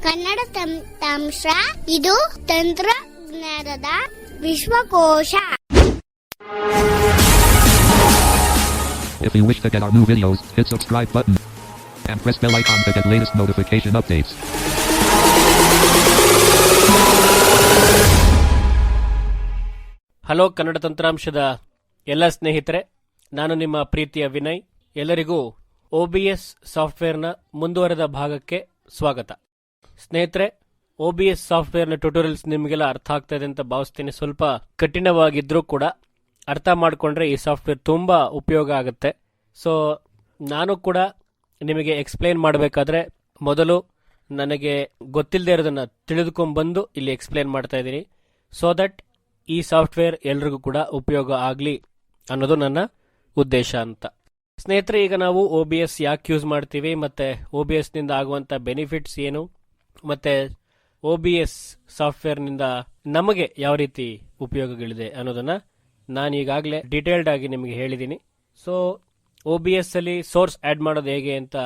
ಕನ್ನಡ ತಂತ್ರಾಂಶ ಇದು ತಂತ್ರಜ್ಞಾನದ ವಿಶ್ವಕೋಶ. If you wish to get our new videos, hit subscribe button and press bell icon to get latest notification updates. Hello Kannada ತಂತ್ರಾಂಶದ ಎಲ್ಲ ಸ್ನೇಹಿತರೆ, ನಾನು ನಿಮ್ಮ ಪ್ರೀತಿಯ ವಿನಯ್. ಎಲ್ಲರಿಗೂ OBS ಸಾಫ್ಟ್ವೇರ್ನ ಮುಂದುವರೆದ ಭಾಗಕ್ಕೆ ಸ್ವಾಗತ. ಸ್ನೇಹಿತರೆ, OBS ಸಾಫ್ಟ್ವೇರ್ನ ಟ್ಯುಟೋರಿಯಲ್ಸ್ ನಿಮಗೆಲ್ಲ ಅರ್ಥ ಆಗ್ತಾ ಇದೆ ಅಂತ ಭಾವಿಸ್ತೀನಿ. ಸ್ವಲ್ಪ ಕಠಿಣವಾಗಿದ್ರೂ ಕೂಡ ಅರ್ಥ ಮಾಡಿಕೊಂಡ್ರೆ ಈ ಸಾಫ್ಟ್ವೇರ್ ತುಂಬ ಉಪಯೋಗ ಆಗುತ್ತೆ. ಸೊ ನಾನು ಕೂಡ ನಿಮಗೆ ಎಕ್ಸ್ಪ್ಲೈನ್ ಮಾಡಬೇಕಾದ್ರೆ ಮೊದಲು ನನಗೆ ಗೊತ್ತಿಲ್ಲದೆ ಇರೋದನ್ನು ತಿಳಿದುಕೊಂಡ್ಬಂದು ಇಲ್ಲಿ ಎಕ್ಸ್ಪ್ಲೈನ್ ಮಾಡ್ತಾ ಇದ್ದೀನಿ. ಸೊ ದಟ್ ಈ ಸಾಫ್ಟ್ವೇರ್ ಎಲ್ರಿಗೂ ಕೂಡ ಉಪಯೋಗ ಆಗಲಿ ಅನ್ನೋದು ನನ್ನ ಉದ್ದೇಶ ಅಂತ. ಸ್ನೇಹಿತರೆ, ಈಗ ನಾವು OBS ಯಾಕೆ ಯೂಸ್ ಮಾಡ್ತೀವಿ, ಮತ್ತು OBSನಿಂದ ಆಗುವಂಥ ಬೆನಿಫಿಟ್ಸ್ ಏನು, ಮತ್ತು OBS ಸಾಫ್ಟ್ವೇರ್ನಿಂದ ನಮಗೆ ಯಾವ ರೀತಿ ಉಪಯೋಗಗಳಿದೆ ಅನ್ನೋದನ್ನು ನಾನು ಈಗಾಗಲೇ ಡೀಟೇಲ್ಡ್ ಆಗಿ ನಿಮಗೆ ಹೇಳಿದ್ದೀನಿ. ಸೊ OBS ಅಲ್ಲಿ ಸೋರ್ಸ್ ಆ್ಯಡ್ ಮಾಡೋದು ಹೇಗೆ ಅಂತ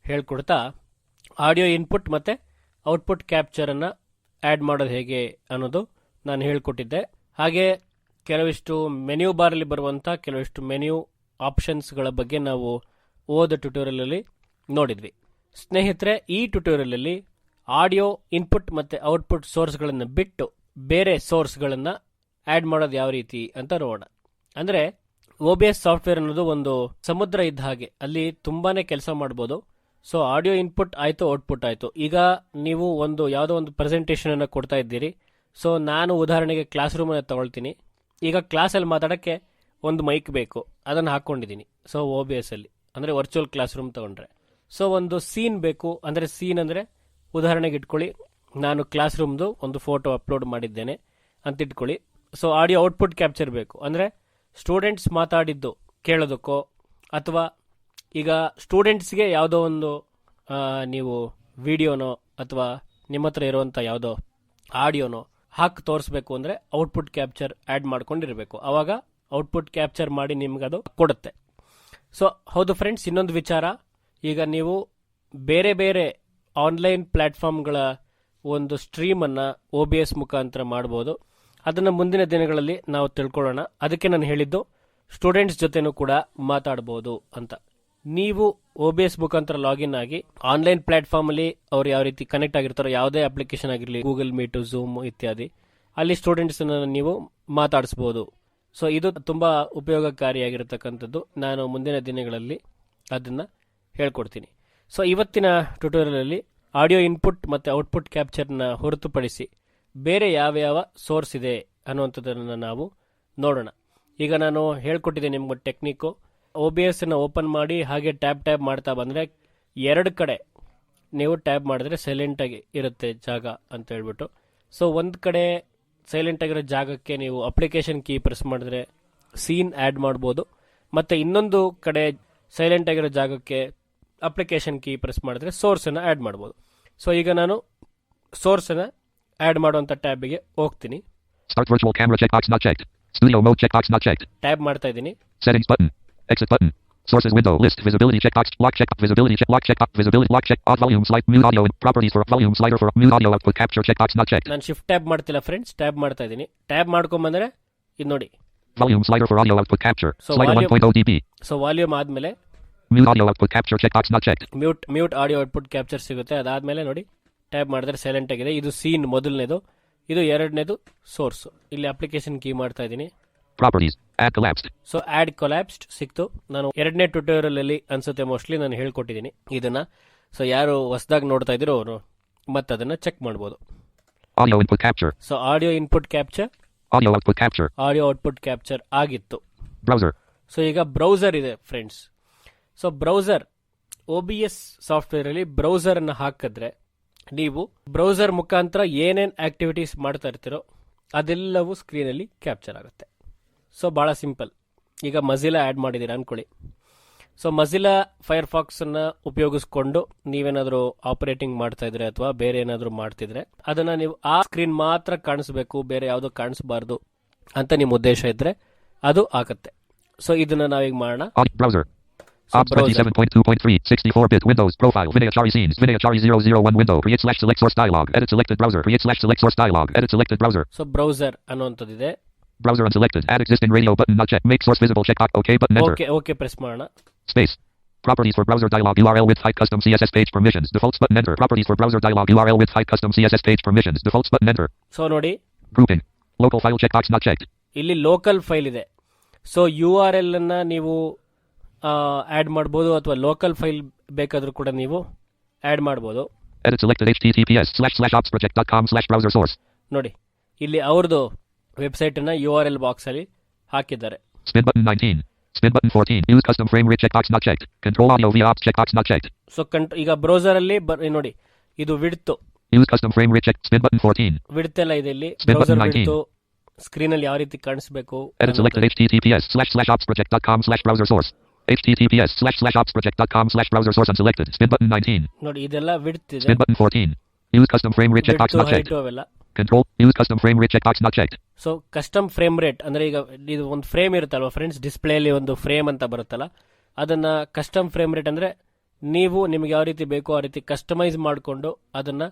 ಹೇಳ್ಕೊಡ್ತಾ ಆಡಿಯೋ ಇನ್ಪುಟ್ ಮತ್ತು ಔಟ್ಪುಟ್ ಕ್ಯಾಪ್ಚರನ್ನು ಆ್ಯಡ್ ಮಾಡೋದು ಹೇಗೆ ಅನ್ನೋದು ನಾನು ಹೇಳ್ಕೊಟ್ಟಿದ್ದೆ. ಹಾಗೆ ಕೆಲವಿಷ್ಟು ಮೆನ್ಯೂ ಬಾರಲ್ಲಿ ಬರುವಂಥ ಕೆಲವಿಷ್ಟು ಮೆನ್ಯೂ ಆಪ್ಷನ್ಸ್ಗಳ ಬಗ್ಗೆ ನಾವು ಓದ ಟ್ಯುಟೋರಿಯಲಲ್ಲಿ ನೋಡಿದ್ವಿ. ಸ್ನೇಹಿತರೆ, ಈ ಟ್ಯುಟೋರಿಯಲಲ್ಲಿ ಆಡಿಯೋ ಇನ್ಪುಟ್ ಮತ್ತು ಔಟ್ಪುಟ್ ಸೋರ್ಸ್ಗಳನ್ನು ಬಿಟ್ಟು ಬೇರೆ ಸೋರ್ಸ್ಗಳನ್ನು ಆ್ಯಡ್ ಮಾಡೋದು ಯಾವ ರೀತಿ ಅಂತ ನೋಡೋಣ. ಅಂದರೆ OBS ಸಾಫ್ಟ್ವೇರ್ ಅನ್ನೋದು ಒಂದು ಸಮುದ್ರ ಇದ್ದ ಹಾಗೆ, ಅಲ್ಲಿ ತುಂಬಾ ಕೆಲಸ ಮಾಡ್ಬೋದು. ಸೊ ಆಡಿಯೋ ಇನ್ಪುಟ್ ಆಯಿತು, ಔಟ್ಪುಟ್ ಆಯಿತು. ಈಗ ನೀವು ಯಾವುದೋ ಒಂದು ಪ್ರೆಸೆಂಟೇಷನನ್ನು ಕೊಡ್ತಾ ಇದ್ದೀರಿ. ಸೊ ನಾನು ಉದಾಹರಣೆಗೆ ಕ್ಲಾಸ್ ರೂಮನ್ನು ತಗೊಳ್ತೀನಿ. ಈಗ ಕ್ಲಾಸಲ್ಲಿ ಮಾತಾಡೋಕ್ಕೆ ಒಂದು ಮೈಕ್ ಬೇಕು, ಅದನ್ನು ಹಾಕ್ಕೊಂಡಿದ್ದೀನಿ. ಸೊ OBS ಅಲ್ಲಿ ಅಂದರೆ ವರ್ಚುವಲ್ ಕ್ಲಾಸ್ ರೂಮ್ ತಗೊಂಡ್ರೆ, ಸೊ ಒಂದು ಸೀನ್ ಬೇಕು. ಅಂದರೆ ಸೀನ್ ಅಂದರೆ ಉದಾಹರಣೆಗೆ ಇಟ್ಕೊಳ್ಳಿ, ನಾನು ಕ್ಲಾಸ್ ರೂಮ್ದು ಒಂದು ಫೋಟೋ ಅಪ್ಲೋಡ್ ಮಾಡಿದ್ದೇನೆ ಅಂತ ಇಟ್ಕೊಳ್ಳಿ. ಸೊ ಆಡಿಯೋ ಔಟ್ಪುಟ್ ಕ್ಯಾಪ್ಚರ್ ಬೇಕು, ಅಂದರೆ ಸ್ಟೂಡೆಂಟ್ಸ್ ಮಾತಾಡಿದ್ದು ಕೇಳೋದಕ್ಕೋ, ಅಥವಾ ಈಗ ಸ್ಟೂಡೆಂಟ್ಸ್ಗೆ ಯಾವುದೋ ಒಂದು ನೀವು ವಿಡಿಯೋನೋ ಅಥವಾ ನಿಮ್ಮ ಹತ್ರ ಇರುವಂಥ ಯಾವುದೋ ಆಡಿಯೋನೋ ಹಾಕಿ ತೋರಿಸ್ಬೇಕು ಅಂದರೆ ಔಟ್ಪುಟ್ ಕ್ಯಾಪ್ಚರ್ ಆ್ಯಡ್ ಮಾಡ್ಕೊಂಡಿರಬೇಕು. ಆವಾಗ ಔಟ್ಪುಟ್ ಕ್ಯಾಪ್ಚರ್ ಮಾಡಿ ನಿಮ್ಗೆ ಅದು ಕೊಡುತ್ತೆ. ಸೊ ಹೌದು ಫ್ರೆಂಡ್ಸ್, ಇನ್ನೊಂದು ವಿಚಾರ, ಈಗ ನೀವು ಬೇರೆ ಬೇರೆ ಆನ್ಲೈನ್ ಪ್ಲ್ಯಾಟ್ಫಾರ್ಮ್ಗಳ ಒಂದು ಸ್ಟ್ರೀಮನ್ನು OBS ಮುಖಾಂತರ ಮಾಡ್ಬೋದು. ಅದನ್ನು ಮುಂದಿನ ದಿನಗಳಲ್ಲಿ ನಾವು ತಿಳ್ಕೊಳ್ಳೋಣ. ಅದಕ್ಕೆ ನಾನು ಹೇಳಿದ್ದು ಸ್ಟೂಡೆಂಟ್ಸ್ ಜೊತೆನೂ ಕೂಡ ಮಾತಾಡ್ಬೋದು ಅಂತ. ನೀವು OBS ಮುಖಾಂತರ ಲಾಗಿನ್ ಆಗಿ ಆನ್ಲೈನ್ ಪ್ಲ್ಯಾಟ್ಫಾರ್ಮಲ್ಲಿ ಅವ್ರು ಯಾವ ರೀತಿ ಕನೆಕ್ಟ್ ಆಗಿರ್ತಾರೋ, ಯಾವುದೇ ಅಪ್ಲಿಕೇಶನ್ ಆಗಿರಲಿ, ಗೂಗಲ್ ಮೀಟು, ಝೂಮ್ ಇತ್ಯಾದಿ, ಅಲ್ಲಿ ಸ್ಟೂಡೆಂಟ್ಸನ್ನು ನೀವು ಮಾತಾಡಿಸ್ಬೋದು. ಸೊ ಇದು ತುಂಬ ಉಪಯೋಗಕಾರಿಯಾಗಿರ್ತಕ್ಕಂಥದ್ದು. ನಾನು ಮುಂದಿನ ದಿನಗಳಲ್ಲಿ ಅದನ್ನು ಹೇಳ್ಕೊಡ್ತೀನಿ. ಸೊ ಇವತ್ತಿನ ಟ್ಯುಟೋರಿಯಲಲ್ಲಿ ಆಡಿಯೋ ಇನ್ಪುಟ್ ಮತ್ತು ಔಟ್ಪುಟ್ ಕ್ಯಾಪ್ಚರ್ನ ಹೊರತುಪಡಿಸಿ ಬೇರೆ ಯಾವ್ಯಾವ ಸೋರ್ಸ್ ಇದೆ ಅನ್ನುವಂಥದ್ದನ್ನು ನಾವು ನೋಡೋಣ. ಈಗ ನಾನು ಹೇಳ್ಕೊಟ್ಟಿದ್ದೆ ನಿಮ್ಗೆ ಟೆಕ್ನಿಕ್ಕು. OBSನ್ನು ಓಪನ್ ಮಾಡಿ ಹಾಗೆ ಟ್ಯಾಬ್ ಮಾಡ್ತಾ ಬಂದರೆ ಎರಡು ಕಡೆ ನೀವು ಟ್ಯಾಬ್ ಮಾಡಿದ್ರೆ ಸೈಲೆಂಟಾಗಿ ಇರುತ್ತೆ ಜಾಗ ಅಂತ ಹೇಳ್ಬಿಟ್ಟು. ಸೊ ಒಂದು ಕಡೆ ಸೈಲೆಂಟ್ ಆಗಿರೋ ಜಾಗಕ್ಕೆ ನೀವು ಅಪ್ಲಿಕೇಶನ್ ಕೀ ಪ್ರೆಸ್ ಮಾಡಿದ್ರೆ ಸೀನ್ ಆ್ಯಡ್ ಮಾಡ್ಬೋದು, ಮತ್ತು ಇನ್ನೊಂದು ಕಡೆ ಸೈಲೆಂಟ್ ಆಗಿರೋ ಜಾಗಕ್ಕೆ ಅಪ್ಲಿಕೇಶನ್ ಕೀ ಪ್ರೆಸ್ ಮಾಡಿದ್ರೆ ಸೋರ್ಸನ್ನು ಆ್ಯಡ್ ಮಾಡ್ಬೋದು. ಸೊ ಈಗ ನಾನು ಸೋರ್ಸನ್ನು ಆ್ಯಡ್ ಮಾಡುವಂಥ ಟ್ಯಾಬಿಗೆ ಹೋಗ್ತೀನಿ. Start virtual camera checkbox not checked. Studio mode checkbox not checked. Tab ಮಾಡ್ತಾ ಇದ್ದೀನಿ. Settings button. Exit button. Sources window list visibility checkbox lock check visibility check lock check visibility lock check odd volume slide mute audio properties for volume slider for mute audio output capture checkbox not checked. ನಾನು shift tab ಮಾಡ್ತಿಲ್ಲ friends, tab ಮಾಡ್ತಾ ಇದ್ದೀನಿ. Tab ಮಾಡ್ಕೊಂಬಂದ್ರೆ ಇದು ನೋಡಿ, volume slider for audio output capture slider 1.0 dB. So volume ಆದಮೇಲೆ mute audio output capture checkbox not checked. Mute audio output capture ಸಿಗುತ್ತೆ. ಅದಾದಮೇಲೆ ನೋಡಿ ಟ್ಯಾಬ್ ಮಾಡಿದ್ರೆ ಸೈಲೆಂಟ್ ಆಗಿದೆ. ಇದು ಸೀನ್ ಮೊದಲನೇದು, ಇದು ಎರಡನೇದು ಸೋರ್ಸ್. ಇಲ್ಲಿ ಅಪ್ಲಿಕೇಶನ್ ಕೀ ಮಾಡ್ತಾ ಇದ್ದೀನಿ. Properties add collapsed. So add collapsed ಸಿಕ್ತು. ನಾನು ಎರಡನೇ ಟ್ಯುಟೋರಿಯಲ್ ಅಲ್ಲಿ ಅನ್ಸುತ್ತೆ ಮೋಸ್ಟ್ಲಿ ನಾನು ಹೇಳ್ಕೊಟ್ಟಿದ್ದೀನಿ ಇದನ್ನ. ಸೊ ಯಾರು ಹೊಸದಾಗಿ ನೋಡ್ತಾ ಇದ್ದೀರೋ ಅವರು ಮತ್ತೆ ಅದನ್ನ ಚೆಕ್ ಮಾಡ್ಬೋದು. Audio input capture. So audio input capture, Audio output capture. Audio output capture ಆಗಿತ್ತು. Browser. ಸೊ ಈಗ ಬ್ರೌಸರ್ ಇದೆ friends. So browser OBS software ಅಲ್ಲಿ ಬ್ರೌಸರ್ ಅನ್ನು ಹಾಕಿದ್ರೆ ನೀವು ಬ್ರೌಸರ್ ಮುಖಾಂತರ ಏನೇನು ಆಕ್ಟಿವಿಟೀಸ್ ಮಾಡ್ತಾ ಇರ್ತೀರೋ ಅದೆಲ್ಲವೂ ಸ್ಕ್ರೀನಲ್ಲಿ ಕ್ಯಾಪ್ಚರ್ ಆಗುತ್ತೆ. ಸೊ ಭಾಳ ಸಿಂಪಲ್. ಈಗ ಮಜಿಲಾ ಆ್ಯಡ್ ಮಾಡಿದ್ದೀರಾ ಅಂದ್ಕೊಳ್ಳಿ. ಸೊ ಮಜಿಲಾ ಫೈರ್ಫಾಕ್ಸನ್ನು ಉಪಯೋಗಿಸ್ಕೊಂಡು ನೀವೇನಾದರೂ ಆಪರೇಟಿಂಗ್ ಮಾಡ್ತಾ ಇದ್ರೆ ಅಥವಾ ಬೇರೆ ಏನಾದರೂ ಮಾಡ್ತಿದ್ರೆ ಅದನ್ನು ನೀವು ಆ ಸ್ಕ್ರೀನ್ ಮಾತ್ರ ಕಾಣಿಸ್ಬೇಕು, ಬೇರೆ ಯಾವುದೋ ಕಾಣಿಸಬಾರ್ದು ಅಂತ ನಿಮ್ಮ ಉದ್ದೇಶ ಇದ್ದರೆ ಅದು ಆಗುತ್ತೆ. ಸೊ ಇದನ್ನು ನಾವೀಗ ಮಾಡೋಣ. Ops 27.2.3, 64-bit Windows profile, Vinayachari scenes, Vinayachari 001 window, create slash select source dialog, edit selected browser, create slash select source dialog, edit selected browser. So browser ಅನ್ನುವಂಥದ್ದಿದೆ. Browser unselected, add existing radio button not checked, make source visible check, OK button enter. Okay press ಮಾಡೋಣ. Space. Properties for browser dialog, URL with height custom CSS page permissions, defaults button enter. Properties for browser dialog, URL with height custom CSS page permissions, defaults button enter. So ನೋಡಿ, Grouping. Local file checkbox not checked. ಇಲ್ಲಿ local file ಇದೆ. So URL ಅನ್ನ ನೀವು add ಮಾಡ್ಬೋದು, ಅಥವಾ local file ಬೇಕಾದ್ರೂ ಕೂಡ ನೀವು ಆಡ್ ಮಾಡ್ಬೋದು. Edit selected https://opsproject.com/browser source. ನೋಡಿ, ಇಲ್ಲಿ ಅವ್ರದ್ದು ವೆಬ್ಸೈಟ್ ಅನ್ನ URL ಬಾಕ್ಸ್ ಅಲ್ಲಿ ಹಾಕಿದ್ದಾರೆ. Spin button 19. Spin button 14. Use custom frame rate checkbox not checked. Control audio via ops checkbox not checked. So ಈಗ ಬ್ರೌಸರ್ ಅಲ್ಲಿ ನೋಡಿ, ಇದು width. Use custom frame rate check. Spin button 14. Width ಎಲ್ಲ ಇದೆ ಇಲ್ಲಿ. Spin button browser 19. Width screen ಅಲ್ಲಿ ಯಾವ ರೀತಿ ಕಾಣಿಸಬೇಕು. Edit selected https://opsproject.com/browser source. https://opsproject.com/browser source unselected. Spin button 19. ನೋಡಿ, ಇದೆಲ್ಲ ವಿಡ್ತ್ ಇದೆ. Spin button 14. Use custom frame rate checkbox not checked. ಅವೆಲ್ಲ. Control. Use custom frame rate checkbox not checked. So custom frame rate ಅಂದ್ರೆ, ಈಗ ಇದು ಒಂದು frame ಇರುತ್ತಲ್ವಾ friends, display ಅಲ್ಲಿ ಒಂದು ಫ್ರೇಮ್ ಅಂತ ಬರುತ್ತಲ್ಲ, ಅದನ್ನ ಕಸ್ಟಮ್ ಫ್ರೇಮ್ ರೇಟ್ ಅಂದ್ರೆ ನೀವು ನಿಮ್ಗೆ ಯಾವ ರೀತಿ ಬೇಕೋ ಆ ರೀತಿ ಕಸ್ಟಮೈಸ್ ಮಾಡಿಕೊಂಡು ಅದನ್ನ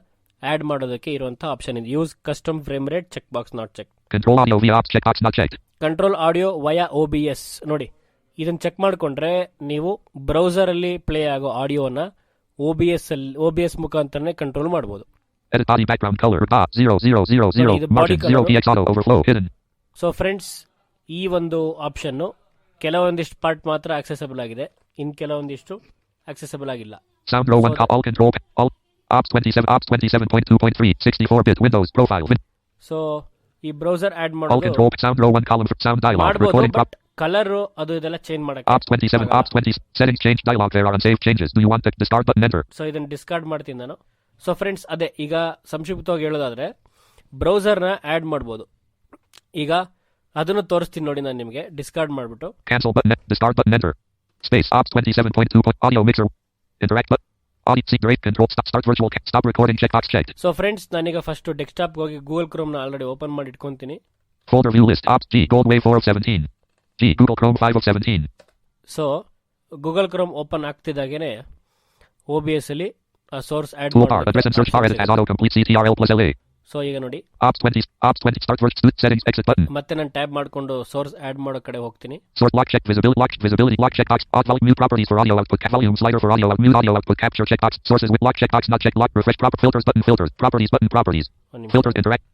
ಆಡ್ ಮಾಡೋದಕ್ಕೆ ಇರುವಂತ ಆಪ್ಷನ್ ಇದೆ. Use custom frame rate check box not check. Control audio via ops checkbox not checked. Control audio via OBS. ನೋಡಿ, ಇದನ್ನ ಚೆಕ್ ಮಾಡ್ಕೊಂಡ್ರೆ ನೀವು ಬ್ರೌಸರ್ ಅಲ್ಲಿ ಪ್ಲೇ ಆಗೋ ಆಡಿಯೋನ OBS ಮುಖಾಂತರನೇ ಕಂಟ್ರೋಲ್ ಮಾಡಬಹುದು. Edit body background color. 0000. Margin 0 px auto overflow hidden. So friends, ಈ ಒಂದು option ಕೆಲವೊಂದಿಷ್ಟು ಪಾರ್ಟ್ ಮಾತ್ರ ಆಕ್ಸೆಸಬಲ್ ಆಗಿದೆ, ಇನ್ ಕೆಲವೊಂದಿಷ್ಟು ಆಕ್ಸೆಸಬಲ್ ಆಗಿಲ್ಲ. Sound row 1 all control all ops 27.2.3 64-bit Windows profile. So ಈ ಬ್ರೌಸರ್ ಆಡ್ All ಮಾಡೋದು control sound row 1 column for sound dialog ಮಾಡಬಹುದು, recording ಬಟ್ ಕಲರ್ ಅದು ಇದೆಲ್ಲ ಚೇಂಜ್ ಮಾಡಕ್ಕೆ. ops 27 ops 20 settings change dialog there are unsaved changes. Do you want the discard button enter? So ಇದನ್ನ discard ಮಾಡ್ತೀನಿ ನಾನು. So friends, ಅದೇ ಈಗ ಸಂಕ್ಷಿಪ್ತವಾಗಿ ಹೇಳೋದಾದ್ರೆ ಬ್ರೌಸರ್ನ ಆಡ್ ಮಾಡ್ಬೋದು. ಈಗ ಅದನ್ನು ತೋರಿಸ್ತೀನಿ ನೋಡಿ ನಾನು ನಿಮಗೆ. ಡಿಸ್ಕಾರ್ಡ್ ಮಾಡಿಬಿಟ್ಟು cancel button discard button enter. Space ops 27.2 audio mixer interact but audio seek rate control start virtual stop recording checkbox checked. So friends, ನಾನೀಗ ಫಸ್ಟ್ ಡೆಸ್ಕ್ಟಾಪ್ ಹೋಗಿ ಗೂಗಲ್ ಕ್ರೋಮ್ ನ ಆಲ್ರೆಡಿ ಓಪನ್ ಮಾಡಿ ಇಟ್ಕೊಂತೀನಿ. Folder view list ops G gold wave 4 of 17. G Google Chrome 5 of 17. So Google Chrome open ಆಗ್ತಿದ್ದಾಗೇನೆ OBS ಅಲ್ಲಿ source add toolbar address and search bar edit as autocomplete CTRL+LA. So ಈಗ ನೋಡಿ, ops 20 start virtual settings exit button. ಮತ್ತೆ ನಾನು tab ಮಾಡ್ಕೊಂಡು source add ಮಾಡೋ ಕಡೆ ಹೋಗ್ತೀನಿ. Sort lock check visibility lock checkbox odd volume mute properties for audio output volume slider for audio mute audio output capture checkbox sources with lock checkbox not check lock refresh filters button filters properties filters interact.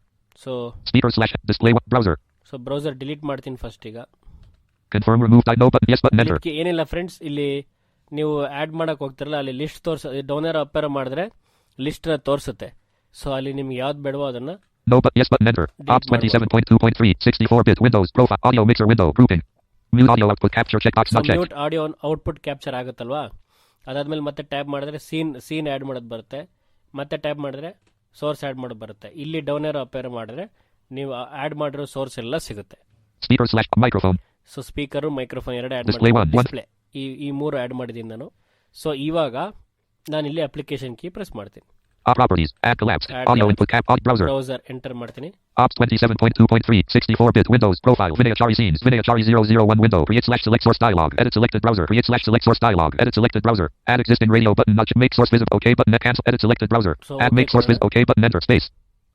So speaker / display browser. So browser delete ಮಾಡ್ತೀನಿ first. ಈಗ confirm remove no button yes button enter. ಏನಿಲ್ಲ friends, ಇಲ್ಲಿ ನೀವು add ಮಾಡಕ್ ಹೋಗ್ತಿರಲ್ಲ, ಅಲ್ಲಿ list down arrow up arrow ಮಾಡಿದ್ರೆ list ನ ತೋರಿಸುತ್ತೆ. ಸೊ ಅಲ್ಲಿ ನಿಮ್ಗೆ ಯಾವ್ದು ಬೇಡವೋ ಅದನ್ನ no but yes button enter. ops 27.2.3 64-bit Windows profile audio mixer window grouping mute audio output capture checkbox not checked. Mute audio output capture ಆಗುತ್ತಲ್ವಾ, ಅದಾದ್ಮೇಲೆ ಮತ್ತೆ ಟ್ಯಾಬ್ ಮಾಡಿದ್ರೆ ಸೀನ್ ಆಡ್ ಮಾಡೋದು ಬರುತ್ತೆ, ಮತ್ತೆ ಟ್ಯಾಬ್ ಮಾಡಿದ್ರೆ ಸೋರ್ಸ್ ಆಡ್ ಮಾಡೋದು ಬರುತ್ತೆ. ಇಲ್ಲಿ ಡೌನ್ ಏರೋ ಅಪ್ ಏರೋ ಮಾಡಿದ್ರೆ ನೀವು ಆಡ್ ಮಾಡಿರೋ ಸೋರ್ಸ್ ಎಲ್ಲ ಸಿಗುತ್ತೆ. speaker / microphone. So speaker microphone ಎರಡು ಆಡ್ Display ಮಾಡಿ, one. ಡಿಸ್ಪ್ಲೇ ಈ ಮೂರು ಆಡ್ ಮಾಡಿದ್ದೀನಿ ನಾನು. ಸೊ ಇವಾಗ ನಾನು ಇಲ್ಲಿ ಅಪ್ಲಿಕೇಶನ್ ಕೀ ಪ್ರೆಸ್ ಮಾಡ್ತೀನಿ. properties add collapsed audio input cap browser browser enter ಮಾಡ್ತೀನಿ. ops 27.2.3 64-bit Windows profile Vinayachari scenes Vinayachari 001 window create / select source dialog edit selected browser create / select source dialog edit selected browser add existing radio button not make source visible OK button cancel edit selected browser So, add make source visible OK button enter space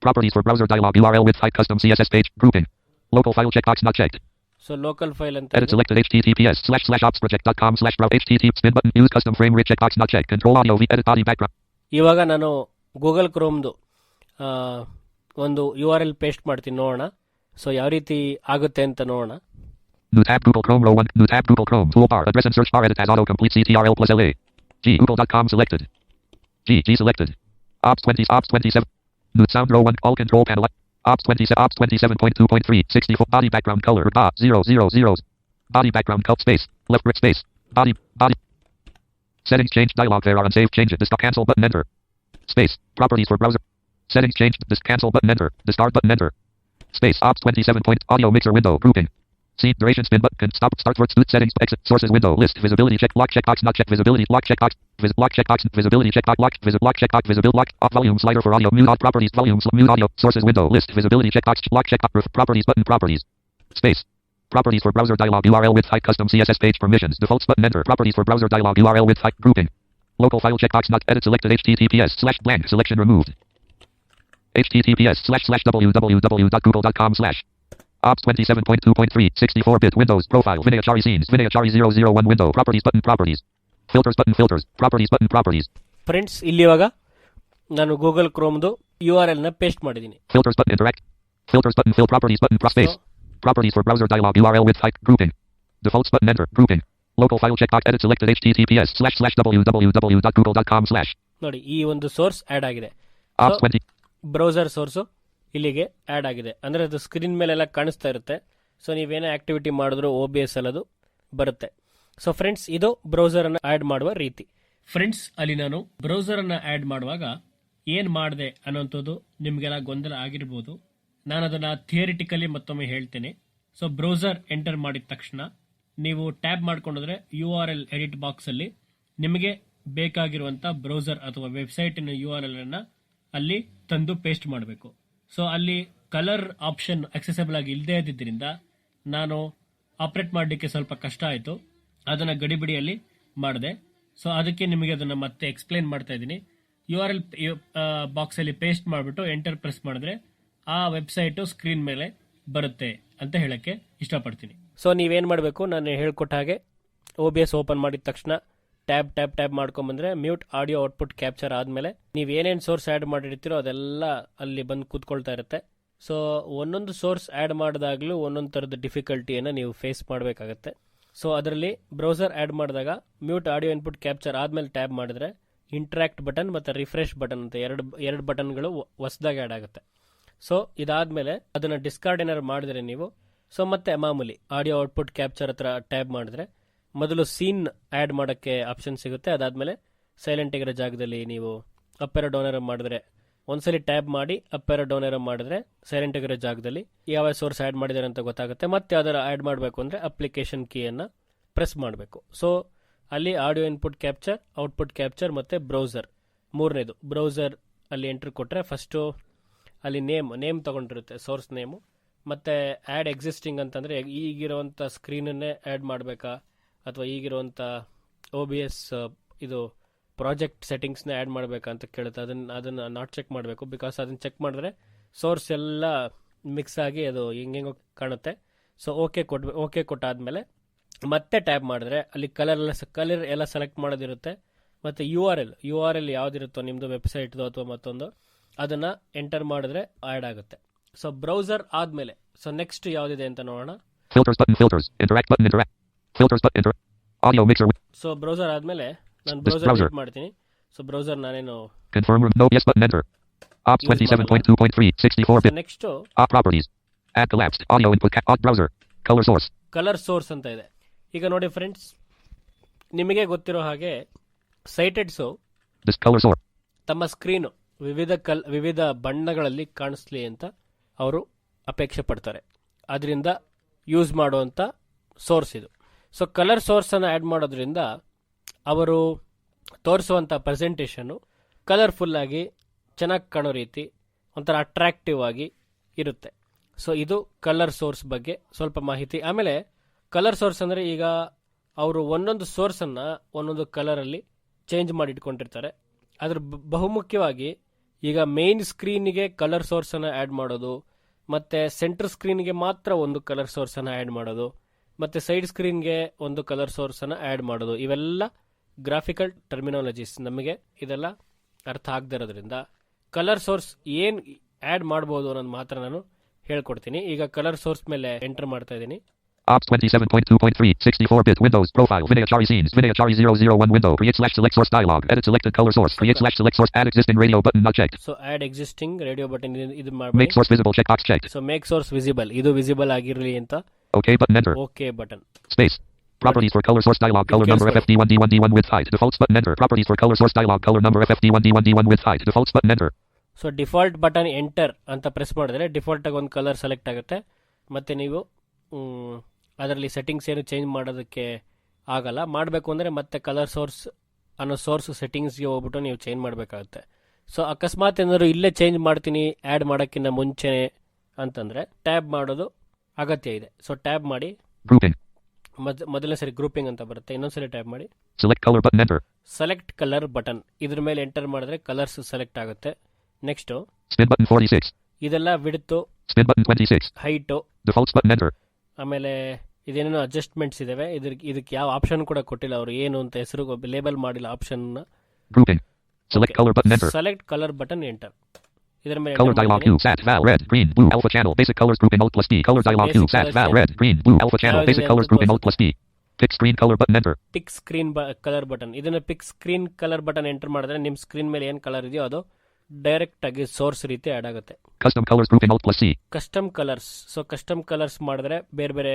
properties for browser dialog URL with height custom CSS page grouping local file checkbox not checked. So local file ಅಂತ edit selected https://opsproject.com/browse http spin button use custom frame rate checkbox not checked control audio edit body background. ಇವಾಗ ನಾನು Google ಕ್ರೋಮ್ದು ಒಂದು URL paste ಮಾಡ್ತೀನಿ, ನೋಡೋಣ. So ಯಾವ ರೀತಿ ಆಗುತ್ತೆ ಅಂತ ನೋಡೋಣ. new tab Google Chrome row 1 new tab Google Chrome toolbar address and search bar edit as autocomplete CTRL+LA. G google.com selected. G selected. ops 27 new sound row 1 all control panel ops 27.2.3 64 body background color 000 body background color space left brick space body settings change dialog there are unsaved changes this cancel button enter space properties for browser settings changed this cancel button enter the start button enter space ops 27 point audio mixer window grouping scene duration spin button stop start words settings exit sources window list visibility check lock checkbox not check visibility lock checkbox lock checkbox visibility checkbox lock checkbox visibility lock off volume slider for audio mute properties volume mute audio sources window list visibility checkbox lock checkbox properties button properties space Properties for browser dialog URL with height custom CSS page permissions. Defaults button enter. Properties for browser dialog URL with height grouping. Local file checkbox not edit selected. HTTPS/blank selection removed. HTTPS//www.google.com/ Ops 27.2.3 64-bit Windows profile Vinayachari scenes Vinayachari 001 window properties button properties filters button filters properties button properties. Friends, ಇಲ್ಲಿ ಇವಾಗ ನಾನು Google ಕ್ರೋಮ್ದು URL ನ paste ಮಾಡಿದ್ದೀನಿ. Filters button interact. Filters button fill properties button space. Properties for browser dialog URL with height grouping. Defaults button enter grouping. Local file checkbox edit selected. HTTPS//www.google.com/ ನೋಡಿ, ಈ ಒಂದು source add ಆಗಿದೆ. Ops 20 browser source ಇಲ್ಲಿಗೆ add ಆಗಿದೆ. ಅಂದ್ರೆ ಅದು screen ಮೇಲೆಲ್ಲ ಕಾಣಿಸ್ತಾ ಇರುತ್ತೆ. ಸೊ ನೀವೇನೇ ಆಕ್ಟಿವಿಟಿ ಮಾಡಿದ್ರು OBS ಅಲ್ಲದು ಬರುತ್ತೆ. ಸೊ ಫ್ರೆಂಡ್ಸ್, ಇದು ಬ್ರೌಸರ್ ಅನ್ನ ಆಡ್ ಮಾಡುವ ರೀತಿ. ಫ್ರೆಂಡ್ಸ್, ಅಲ್ಲಿ ನಾನು ಬ್ರೌಸರ್ ಅನ್ನ ಆಡ್ ಮಾಡುವಾಗ ಏನ್ ಮಾಡಿದೆ ಅನ್ನೋಂಥದ್ದು ನಿಮ್ಗೆಲ್ಲ ಗೊಂದಲ ಆಗಿರ್ಬೋದು. ನಾನು ಅದನ್ನ ಥಿಯರಿಟಿಕಲಿ ಮತ್ತೊಮ್ಮೆ ಹೇಳ್ತೇನೆ. ಸೊ ಬ್ರೌಸರ್ ಎಂಟರ್ ಮಾಡಿದ ತಕ್ಷಣ ನೀವು ಟ್ಯಾಬ್ ಮಾಡ್ಕೊಂಡ್ರೆ URL ಎಡಿಟ್ ಬಾಕ್ಸ್ ಅಲ್ಲಿ ನಿಮಗೆ ಬೇಕಾಗಿರುವಂತ ಬ್ರೌಸರ್ ಅಥವಾ ವೆಬ್ಸೈಟಿನ URL ಅನ್ನ ಅಲ್ಲಿ ತಂದು ಪೇಸ್ಟ್ ಮಾಡಬೇಕು. ಸೊ ಅಲ್ಲಿ ಕಲರ್ ಆಪ್ಷನ್ ಅಕ್ಸೆಸಿಬಲ್ ಆಗಿ ಇಲ್ಲದೆ ಇದ್ದಿದ್ದರಿಂದ ನಾನು ಆಪರೇಟ್ ಮಾಡಲಿಕ್ಕೆ ಸ್ವಲ್ಪ ಕಷ್ಟ ಆಯಿತು. ಅದನ್ನ ಗಡಿಬಿಡಿಯಲ್ಲಿ ಮಾಡಿದೆ. ಸೊ ಅದಕ್ಕೆ ನಿಮಗೆ ಅದನ್ನ ಮತ್ತೆ ಎಕ್ಸ್ಪ್ಲೈನ್ ಮಾಡ್ತಾ ಇದ್ದೀನಿ. URL ಬಾಕ್ಸ್ ಅಲ್ಲಿ ಪೇಸ್ಟ್ ಮಾಡಿಬಿಟ್ಟು ಎಂಟರ್ ಪ್ರೆಸ್ ಮಾಡಿದ್ರೆ ಆ ವೆಬ್ಸೈಟ್ ಸ್ಕ್ರೀನ್ ಮೇಲೆ ಬರುತ್ತೆ ಅಂತ ಹೇಳಕ್ಕೆ ಇಷ್ಟಪಡ್ತೀನಿ. ಸೊ ನೀವೇನ್ ಮಾಡಬೇಕು, ನಾನು ಹೇಳ್ಕೊಟ್ಟ ಹಾಗೆ OBS ಓಪನ್ ಮಾಡಿದ ತಕ್ಷಣ ಟ್ಯಾಬ್ ಮಾಡ್ಕೊಂಡ್ಬಂದ್ರೆ ಮ್ಯೂಟ್ ಆಡಿಯೋ ಔಟ್ಪುಟ್ ಕ್ಯಾಪ್ಚರ್ ಆದ್ಮೇಲೆ ನೀವು ಏನೇನು ಸೋರ್ಸ್ ಆಡ್ ಮಾಡಿರ್ತೀರೋ ಅದೆಲ್ಲ ಅಲ್ಲಿ ಬಂದು ಕೂತ್ಕೊಳ್ತಾ ಇರುತ್ತೆ. ಸೊ ಒಂದೊಂದು ಸೋರ್ಸ್ ಆಡ್ ಮಾಡಿದಾಗ್ಲೂ ಒಂದೊಂದು ಥರದ ಡಿಫಿಕಲ್ಟಿಯನ್ನು ನೀವು ಫೇಸ್ ಮಾಡಬೇಕಾಗತ್ತೆ. ಸೊ ಅದರಲ್ಲಿ ಬ್ರೌಸರ್ ಆಡ್ ಮಾಡಿದಾಗ ಮ್ಯೂಟ್ ಆಡಿಯೋ ಇನ್ಪುಟ್ ಕ್ಯಾಪ್ಚರ್ ಆದ್ಮೇಲೆ ಟ್ಯಾಬ್ ಮಾಡಿದ್ರೆ ಇಂಟ್ರಾಕ್ಟ್ ಬಟನ್ ಮತ್ತು ರಿಫ್ರೆಶ್ ಬಟನ್ ಅಂತ ಎರಡು ಬಟನ್ಗಳು ಹೊಸದಾಗಿ ಆಡ್ ಆಗುತ್ತೆ. ಸೊ ಇದಾದ್ಮೇಲೆ ಅದನ್ನ ಡಿಸ್ಕಾರ್ಡ್ ಏನಾದ್ರು ಮಾಡಿದ್ರೆ ನೀವು, ಸೊ ಮತ್ತೆ ಮಾಮೂಲಿ ಆಡಿಯೋ ಔಟ್ಪುಟ್ ಕ್ಯಾಪ್ಚರ್ ಹತ್ರ ಟ್ಯಾಬ್ ಮಾಡಿದ್ರೆ ಮೊದಲು ಸೀನ್ ಆಡ್ ಮಾಡೋಕ್ಕೆ ಆಪ್ಷನ್ ಸಿಗುತ್ತೆ. ಅದಾದ್ಮೇಲೆ ಸೈಲೆಂಟ್ ಆಗಿರೋ ಜಾಗದಲ್ಲಿ ನೀವು ಅಪ್ಪೆರ ಡೌನರ್ ಮಾಡಿದ್ರೆ ಒಂದ್ಸಲಿ ಟ್ಯಾಬ್ ಮಾಡಿ ಅಪ್ಪೆರ ಡೌನರ್ ಮಾಡಿದ್ರೆ ಸೈಲೆಂಟ್ ಆಗಿರೋ ಜಾಗದಲ್ಲಿ ಯಾವ ಸೋರ್ಸ್ ಆಡ್ ಮಾಡಿದ್ದಾರೆ ಅಂತ ಗೊತ್ತಾಗುತ್ತೆ. ಮತ್ತೆ ಅದರ ಆಡ್ ಮಾಡಬೇಕು ಅಂದ್ರೆ ಅಪ್ಲಿಕೇಶನ್ ಕೀಯನ್ನು ಪ್ರೆಸ್ ಮಾಡಬೇಕು. ಸೊ ಅಲ್ಲಿ audio input capture, output capture ಮತ್ತೆ ಬ್ರೌಸರ್ ಮೂರನೇದು. ಬ್ರೌಸರ್ ಅಲ್ಲಿ ಎಂಟ್ರಿ ಕೊಟ್ಟರೆ ಫಸ್ಟು ಅಲ್ಲಿ ನೇಮ್ ತಗೊಂಡಿರುತ್ತೆ, ಸೋರ್ಸ್ ನೇಮು. ಮತ್ತೆ ಆ್ಯಡ್ ಎಕ್ಸಿಸ್ಟಿಂಗ್ ಅಂತಂದರೆ ಈಗಿರುವಂಥ ಸ್ಕ್ರೀನನ್ನೇ ಆ್ಯಡ್ ಮಾಡಬೇಕಾ ಅಥವಾ ಈಗಿರುವಂಥ OBS ಇದು ಪ್ರಾಜೆಕ್ಟ್ ಸೆಟ್ಟಿಂಗ್ಸ್ನ ಆ್ಯಡ್ ಮಾಡಬೇಕಾ ಅಂತ ಕೇಳುತ್ತೆ. ಅದನ್ನು ನಾಟ್ ಚೆಕ್ ಮಾಡಬೇಕು. ಬಿಕಾಸ್ ಅದನ್ನು ಚೆಕ್ ಮಾಡಿದ್ರೆ ಸೋರ್ಸ್ ಎಲ್ಲ ಮಿಕ್ಸ್ ಆಗಿ ಅದು ಹೆಂಗೆಂಗೋ ಕಾಣುತ್ತೆ. ಸೊ ಓಕೆ ಕೊಟ್ಟಾದ್ಮೇಲೆ ಮತ್ತೆ ಟ್ಯಾಬ್ ಮಾಡಿದ್ರೆ ಅಲ್ಲಿ ಕಲರ್ ಎಲ್ಲ ಸೆಲೆಕ್ಟ್ ಮಾಡೋದಿರುತ್ತೆ. ಮತ್ತು ಯು ಆರ್ ಎಲ್ ಯಾವುದಿರುತ್ತೋ ನಿಮ್ಮದು ವೆಬ್ಸೈಟ್ದು ಅಥವಾ ಮತ್ತೊಂದು ಅದನ್ನು ಎಂಟರ್ ಮಾಡಿದ್ರೆ ಆ್ಯಡ್ ಆಗುತ್ತೆ. ಸೊ ಬ್ರೌಸರ್ ಆದಮೇಲೆ ಸೊ ನೆಕ್ಸ್ಟ್ ಯಾವುದಿದೆ ಅಂತ ನೋಡೋಣ. Audio mixer. ಸೊ ಬ್ರೌಸರ್ ಆದಮೇಲೆ ನಾನು ಬ್ರೌಸರ್ ಕ್ಲಿಕ್ ಮಾಡ್ತೀನಿ. ಸೊ ಬ್ರೌಸರ್ ನಾನೇನು confirm no yes button enter. Ops 27.2.3 64-bit. Next properties. Add collapsed audio input browser. Color source ಅಂತ ಇದೆ. ಈಗ ನೋಡಿ ಫ್ರೆಂಡ್ಸ್, ನಿಮಗೆ ಗೊತ್ತಿರೋ ಹಾಗೆ ಸೈಟೆಡ್ಸು this color source ತಮ್ಮ ಸ್ಕ್ರೀನು ವಿವಿಧ ಬಣ್ಣಗಳಲ್ಲಿ ಕಾಣಿಸ್ಲಿ ಅಂತ ಅವರು ಅಪೇಕ್ಷೆ ಪಡ್ತಾರೆ. ಅದರಿಂದ ಯೂಸ್ ಮಾಡುವಂಥ ಸೋರ್ಸ್ ಇದು. ಸೊ ಕಲರ್ ಸೋರ್ಸನ್ನು ಆ್ಯಡ್ ಮಾಡೋದ್ರಿಂದ ಅವರು ತೋರಿಸುವಂಥ ಪ್ರೆಸೆಂಟೇಷನ್ನು ಕಲರ್ಫುಲ್ಲಾಗಿ ಚೆನ್ನಾಗಿ ಕಾಣೋ ರೀತಿ ಒಂಥರ ಅಟ್ರಾಕ್ಟಿವ್ ಆಗಿ ಇರುತ್ತೆ. ಸೊ ಇದು ಕಲರ್ ಸೋರ್ಸ್ ಬಗ್ಗೆ ಸ್ವಲ್ಪ ಮಾಹಿತಿ. ಆಮೇಲೆ ಕಲರ್ ಸೋರ್ಸ್ ಅಂದರೆ ಈಗ ಅವರು ಒಂದೊಂದು ಸೋರ್ಸನ್ನು ಒಂದೊಂದು ಕಲರಲ್ಲಿ ಚೇಂಜ್ ಮಾಡಿ ಇಟ್ಕೊಂಡಿರ್ತಾರೆ. ಅದ್ರ ಬಹುಮುಖ್ಯವಾಗಿ ಈಗ ಮೇನ್ ಸ್ಕ್ರೀನಿಗೆ ಕಲರ್ ಸೋರ್ಸನ್ನು ಆ್ಯಡ್ ಮಾಡೋದು, ಮತ್ತು ಸೆಂಟರ್ ಸ್ಕ್ರೀನ್ಗೆ ಮಾತ್ರ ಒಂದು ಕಲರ್ ಸೋರ್ಸನ್ನು ಆ್ಯಡ್ ಮಾಡೋದು, ಮತ್ತು ಸೈಡ್ ಸ್ಕ್ರೀನ್ಗೆ ಒಂದು ಕಲರ್ ಸೋರ್ಸನ್ನು ಆ್ಯಡ್ ಮಾಡೋದು, ಇವೆಲ್ಲ ಗ್ರಾಫಿಕಲ್ ಟರ್ಮಿನಾಲಜೀಸ್. ನಮಗೆ ಇದೆಲ್ಲ ಅರ್ಥ ಆಗದಿರೋದ್ರಿಂದ ಕಲರ್ ಸೋರ್ಸ್ ಏನು ಆ್ಯಡ್ ಮಾಡ್ಬೋದು ಅನ್ನೋದು ಮಾತ್ರ ನಾನು ಹೇಳ್ಕೊಡ್ತೀನಿ. ಈಗ ಕಲರ್ ಸೋರ್ಸ್ ಮೇಲೆ ಎಂಟರ್ ಮಾಡ್ತಾ ಇದ್ದೀನಿ. Ops 27.2.3 64-bit Windows profile Vinayachari scenes Vinayachari 001 window create/select source dialog edit selected color source create/select source add existing radio button not checked. So add existing radio button ಇದು ಮಾಡಬೇಕು. Make source visible checkbox checked. So make source visible ಇದು visible ಆಗಿರಲಿ ಅಂತ. Okay button enter. Okay button. Space. Properties for color source dialog color number FFD1D1D1 with height defaults button enter. Properties for color source dialog color number FFD1D1D1 with height defaults button enter. So default button enter ಅಂತ press ಮಾಡಿದ್ರೆ default ಆಗಿ ಒಂದು colour select ಆಗುತ್ತೆ. ಮತ್ತೆ ನೀವು ಅದರಲ್ಲಿ settings ಏನು change ಮಾಡೋದಕ್ಕೆ ಆಗಲ್ಲ. ಮಾಡಬೇಕು ಅಂದರೆ ಮತ್ತೆ ಕಲರ್ ಸೋರ್ಸ್ ಅನ್ನೋ ಸೋರ್ಸ್ ಸೆಟ್ಟಿಂಗ್ಸ್ಗೆ ಹೋಗ್ಬಿಟ್ಟು ನೀವು ಚೇಂಜ್ ಮಾಡಬೇಕಾಗುತ್ತೆ. ಸೊ ಅಕಸ್ಮಾತ್ ಏನಾದರೂ ಇಲ್ಲೇ ಚೇಂಜ್ ಮಾಡ್ತೀನಿ ಆ್ಯಡ್ ಮಾಡೋಕ್ಕಿಂತ ಮುಂಚೆ ಅಂತಂದರೆ ಟ್ಯಾಬ್ ಮಾಡೋದು ಅಗತ್ಯ ಇದೆ. ಸೊ ಟ್ಯಾಬ್ ಮಾಡಿ, Grouping. ಮೊದಲನೇ ಸರಿ ಗ್ರೂಪಿಂಗ್ ಅಂತ ಬರುತ್ತೆ, ಇನ್ನೊಂದ್ಸರಿ ಟ್ಯಾಬ್ ಮಾಡಿ, Select color button. Enter. Select colour button, ಇದ್ರ ಮೇಲೆ ಎಂಟರ್ ಮಾಡಿದ್ರೆ ಕಲರ್ಸ್ ಸೆಲೆಕ್ಟ್ ಆಗುತ್ತೆ. Next Spin button 46. ಇದೆಲ್ಲ width, Spin button 26. Height, Defaults button. Enter. ಆಮೇಲೆ ಇದೇನೇನೋ ಅಡ್ಜಸ್ಟ್ಮೆಂಟ್ಸ್ ಇದಾವೆ. ಇದಕ್ಕೆ ಯಾವ ಆಪ್ಷನ್ ಕೂಡ ಕೊಟ್ಟಿಲ್ಲ ಅವರು, ಏನು ಅಂತ ಹೆಸರು ಲೇಬಲ್ ಮಾಡಿಲ್ಲ option. Grouping. Select color button. Enter. Select colour button enter. ಇದರ ಮೇಲೆ Color dialog Q, SAT, Val, red, green, blue, alpha channel, basic colors grouping Alt plus D. Color dialog Q, Basic SAT, colors, Val, yeah. red, green, blue, alpha channel, basic colors grouping Alt plus D. Pick screen color button. Enter. ಪಿಕ್ screen colour button, ಇದನ್ನ ಪಿಕ್ screen colour button enter ಮಾಡಿದ್ರೆ ನಿಮ್ಮ screen ಮೇಲೆ ಏನು colour ಇದೆಯೋ ಅದು direct ಆಗಿ source ರೀತಿ add ಆಗುತ್ತೆ. Custom colors grouping Alt plus C. Custom colours, so custom colours ಮಾಡಿದ್ರೆ ಬೇರೆ ಬೇರೆ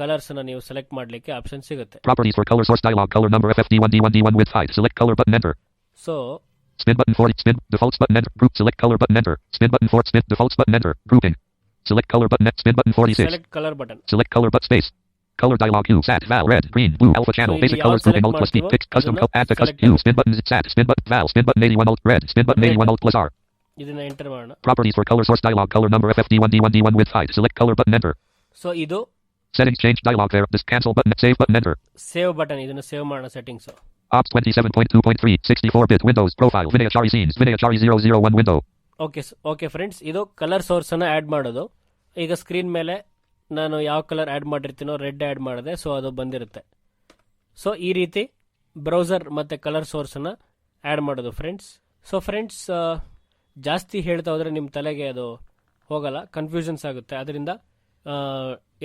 ಕಲರ್ಸ್ ನೀವು ಸೆಲೆಕ್ಟ್ ಮಾಡಲಿಕ್ಕೆ ಆಪ್ಷನ್ ಸಿಗುತ್ತೆ. Properties for color source dialog color number FFD1 D1 D1 width height. Select color button. Enter. So Spin button 40. Spin defaults button. Enter. Group select color button. Enter. Spin button 4. Spin defaults button. Enter. Grouping. Select color button. Spin button 46. Select colour button, Select color but space. Color dialog Q, SAT, Val, red, green, blue, alpha channel, So, basic ಇಲ್ಲಿ colors ಯಾವ್ದು grouping select Alt plus D. ಮಾಡ್ತೀವೋ Pick custom ಅದನ್ನ add to custom select Q. Spin button SAT. Spin button Val. Spin button 81 Alt red. Spin button 81 Alt plus R. ಇದನ್ನ enter ಮಾಡೋಣ. Properties for color source dialog color number FFD1 D1 D1 width height. Select color button. Enter. So ಇದು Settings change dialog there. This cancel button. Save button. Enter. Save button, ಇದನ್ನ save ಮಾಡೋಣ settings. Ops 27.2.3 64-bit Windows profile Vinayachari scenes Vinayachari 001 window. Okay friends, ಇದು colour source ಅನ್ನ add ಮಾಡೋದು. ಈಗ screen ಮೇಲೆ ನಾನು ಯಾವ ಕಲರ್ ಆಡ್ ಮಾಡಿರ್ತೀನೋ ರೆಡ್ ಆಡ್ ಮಾಡಿದೆ, ಸೊ ಅದು ಬಂದಿರುತ್ತೆ. ಸೊ ಈ ರೀತಿ ಬ್ರೌಸರ್ ಮತ್ತೆ ಕಲರ್ ಸೋರ್ಸ್ ಅನ್ನ ಆಡ್ ಮಾಡೋದು ಫ್ರೆಂಡ್ಸ್. ಸೊ ಫ್ರೆಂಡ್ಸ್, ಜಾಸ್ತಿ ಹೇಳ್ತಾ ಹೋದ್ರೆ ನಿಮ್ಮ ತಲೆಗೆ ಅದು ಹೋಗಲ್ಲ, ಕನ್ಫ್ಯೂಷನ್ಸ್ ಆಗುತ್ತೆ. ಅದರಿಂದ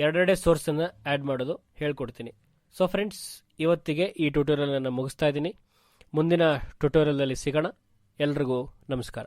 ಎರಡೆರಡೇ ಸೋರ್ಸ್ ಅನ್ನ ಆಡ್ ಮಾಡೋದು ಹೇಳ್ಕೊಡ್ತೀನಿ. ಸೊ ಫ್ರೆಂಡ್ಸ್, ಇವತ್ತಿಗೆ ಈ ಟ್ಯುಟೋರಿಯಲ್ ಅನ್ನು ಮುಗಿಸ್ತಾ ಇದ್ದೀನಿ. ಮುಂದಿನ ಟ್ಯುಟೋರಿಯಲ್ ಅಲ್ಲಿ ಸಿಗೋಣ. ಎಲ್ರಿಗೂ ನಮಸ್ಕಾರ.